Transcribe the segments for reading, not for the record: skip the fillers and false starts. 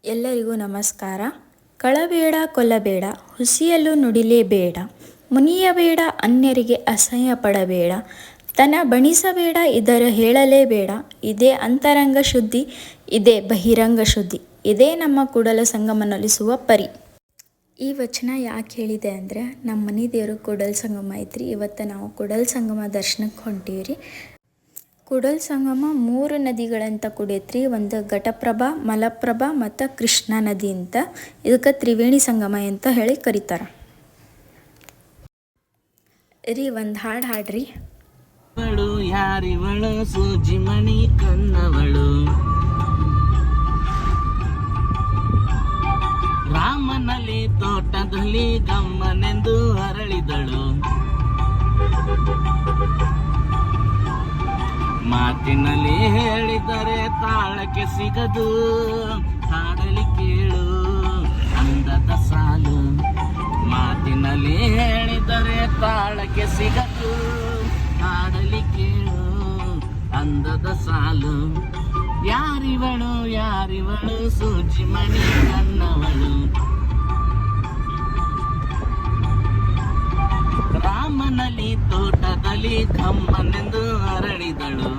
ಎಲ್ಲರಿಗೂ ನಮಸ್ಕಾರ. ಕಳಬೇಡ ಕೊಲ್ಲಬೇಡ, ಹುಸಿಯಲು ನುಡಿಲೇಬೇಡ, ಮುನಿಯಬೇಡ ಅನ್ಯರಿಗೆ ಅಸಹ್ಯ ಪಡಬೇಡ, ತನ ಬಣಿಸಬೇಡ ಇದರ ಹೇಳಲೇಬೇಡ, ಇದೇ ಅಂತರಂಗ ಶುದ್ಧಿ, ಇದೇ ಬಹಿರಂಗ ಶುದ್ಧಿ, ಇದೇ ನಮ್ಮ ಕೂಡಲ ಸಂಗಮ ನಲಿಸುವ ಪರಿ. ಈ ವಚನ ಯಾಕೆ ಹೇಳಿದೆ ಅಂದರೆ, ನಮ್ಮ ಮನೆ ದೇವರು ಕೂಡಲ ಸಂಗಮ ಐತ್ರಿ. ಇವತ್ತು ನಾವು ಕೂಡಲ ಸಂಗಮ ದರ್ಶನಕ್ಕೆ ಹೊಂಟೀವ್ರಿ. ಕೂಡಲ ಸಂಗಮ 3 ನದಿಗಳಂತ ಕೂಡೈತ್ರಿ. ಒಂದು ಘಟಪ್ರಭಾ, ಮಲಪ್ರಭಾ ಮತ್ತು ಕೃಷ್ಣಾ ನದಿ ಅಂತ. ಇದಕ್ಕೆ ತ್ರಿವೇಣಿ ಸಂಗಮ ಅಂತ ಹೇಳಿ ಕರೀತಾರೆ ರೀ. ಒಂದು ಹಾಡು ಹಾಡ್ರಿ. ಯಾರಿವಳು ಸೂಜಿ ಮಣಿ ಕನ್ನವಳು, ರಾಮನಲ್ಲಿ ತೋಟದಲ್ಲಿ ಗಮ್ಮನೆಂದು ಅರಳಿದಳು, ಮಾತಿನಲ್ಲಿ ಹೇಳಿದರೆ ತಾಳಕ್ಕೆ ಸಿಗದು, ಹಾಡಲಿ ಕೇಳು ಅಂದದ ಸಾಲು, ಮಾತಿನಲ್ಲಿ ಹೇಳಿದರೆ ತಾಳಕ್ಕೆ ಸಿಗದು, ಹಾಡಲಿ ಕೇಳು ಅಂದದ ಸಾಲು, ಯಾರಿವಳು ಯಾರಿವಳು ಸೂಜಿ ಮಣಿ ಕನ್ನವಳು, ರಾಮನಲ್ಲಿ ತೋಟದಲ್ಲಿ ಕಮ್ಮನೆಂದು ಅರಳಿದಳು.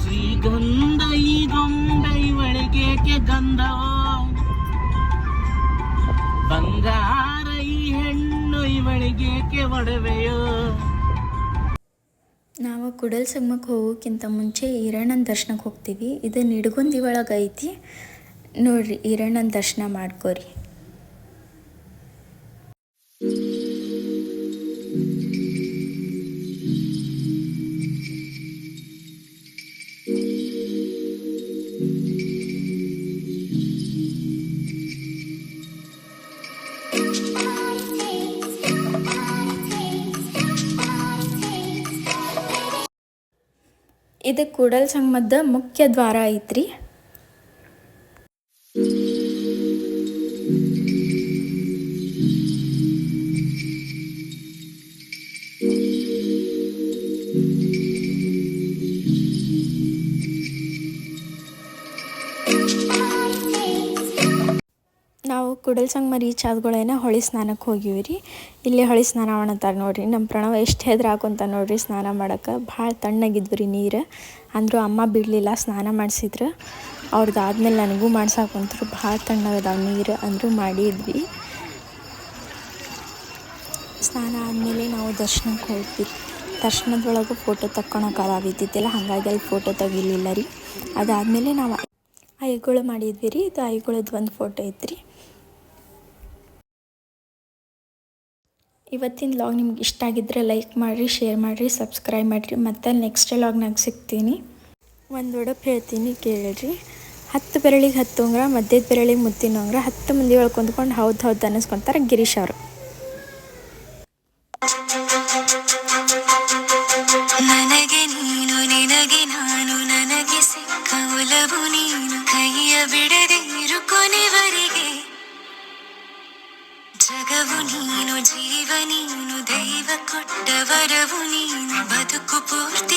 ಶ್ರೀಗಂಧ ಈ ಗೊಂಬೆ ಇವಳಿಗೇಕೆ ಗಂಧವೋ, ಬಂಗಾರ ಈ ಹೆಣ್ಣು ಇವಳಿಗೇಕೆ ಒಡವೆಯೋ. ನಾವು ಕೂಡಲ ಸಂಗಮಕ್ಕೆ ಹೋಗೋಕ್ಕಿಂತ ಮುಂಚೆ ಈರಣ್ಣನ ದರ್ಶನಕ್ಕೆ ಹೋಗ್ತೀವಿ. ಇದು ನಿಡಗುಂದಿ ಒಳಗೆ ಐತಿ ನೋಡ್ರಿ. ಈರಣ್ಣನ ದರ್ಶನ ಮಾಡ್ಕೋರಿ. ಇದು ಕೂಡಲ ಸಂಗಮದ ಮುಖ್ಯ ದ್ವಾರ ಐತ್ರಿ. ನಾವು ಕೂಡಲ ಸಂಗಮ ರೀಚ್ ಆದ್ಗಳೇನ ಹೊಳಿ ಸ್ನಾನಕ್ಕೆ ಹೋಗಿವಿ ರೀ. ಇಲ್ಲಿ ಹೊಳಿ ಸ್ನಾನ ಮಾಡಂತಾರೆ ನೋಡ್ರಿ. ನಮ್ಮ ಪ್ರಣವ ಎಷ್ಟು ಹೆದ್ರಾಕೊಂತ ನೋಡ್ರಿ ಸ್ನಾನ ಮಾಡೋಕೆ. ಭಾಳ ತಣ್ಣಗಿದ್ವು ರೀ ನೀರು. ಅಂದರೂ ಅಮ್ಮ ಬಿಡಲಿಲ್ಲ, ಸ್ನಾನ ಮಾಡಿಸಿದ್ರು. ಅವ್ರದ್ದು ಆದಮೇಲೆ ನನಗೂ ಮಾಡ್ಸಾಕೊಂತರು. ಭಾಳ ತಣ್ಣಗದಾವ ನೀರು, ಅಂದರೂ ಮಾಡಿದ್ವಿ. ಸ್ನಾನ ಆದಮೇಲೆ ನಾವು ದರ್ಶನಕ್ಕೆ ಹೋಗ್ತೀವಿ. ದರ್ಶನದೊಳಗೆ ಫೋಟೋ ತಕ್ಕೊಳಕ್ಕೆ ಅಲಾವಿದ್ದಿದ್ದಿಲ್ಲ, ಹಾಗಾಗಿ ಅಲ್ಲಿ ಫೋಟೋ ತೆಗಿಲಿಲ್ಲ ರೀ. ಅದಾದಮೇಲೆ ನಾವು ಐಗಳು ಮಾಡಿದ್ವಿ ರೀ. ಇದು ಐಗಳದ್ದು ಒಂದು ಫೋಟೋ ಐತ್ರಿ. ಇವತ್ತಿನ ಲಾಗ್ ನಿಮ್ಗೆ ಇಷ್ಟ ಆಗಿದ್ರೆ ಲೈಕ್ ಮಾಡಿರಿ, ಶೇರ್ ಮಾಡಿರಿ, ಸಬ್ಸ್ಕ್ರೈಬ್ ಮಾಡಿರಿ. ಮತ್ತು ನೆಕ್ಸ್ಟ್ ಲಾಗ್ನಾಗ ಸಿಗ್ತೀನಿ. ಒಂದು ಒಡಪು ಹೇಳ್ತೀನಿ ಕೇಳಿರಿ. 10 ಬೆರಳಿಗೆ 10 ಉಂಗುರ, ಮಧ್ಯದ ಬೆರಳಿಗೆ ಮುತ್ತಿನ ಉಂಗುರ, 10 ಮಂದಿ ಒಳಗೆ ಕುಂತ್ಕೊಂಡು ಹೌದು ಹೌದು ಅನ್ನಿಸ್ಕೊಂತಾರೆ ಗಿರೀಶ್ ಅವರು. ನನಗೆ ನೀನು ನಿನಗೆ ನಾನು, ನನಗೆ ಸಿಕ್ಕ ಒಲವು ನೀನು, ಕೈಯ ಬಿಡದಿರು ಕೊನೆವರೆಗೆ. ಜಗವು ನೀನು, ಜೀವ ನೀನು, ದೈವ ಕೊಟ್ಟ ವರವು ನೀನು, ಬದುಕು ಪೂರ್ತಿ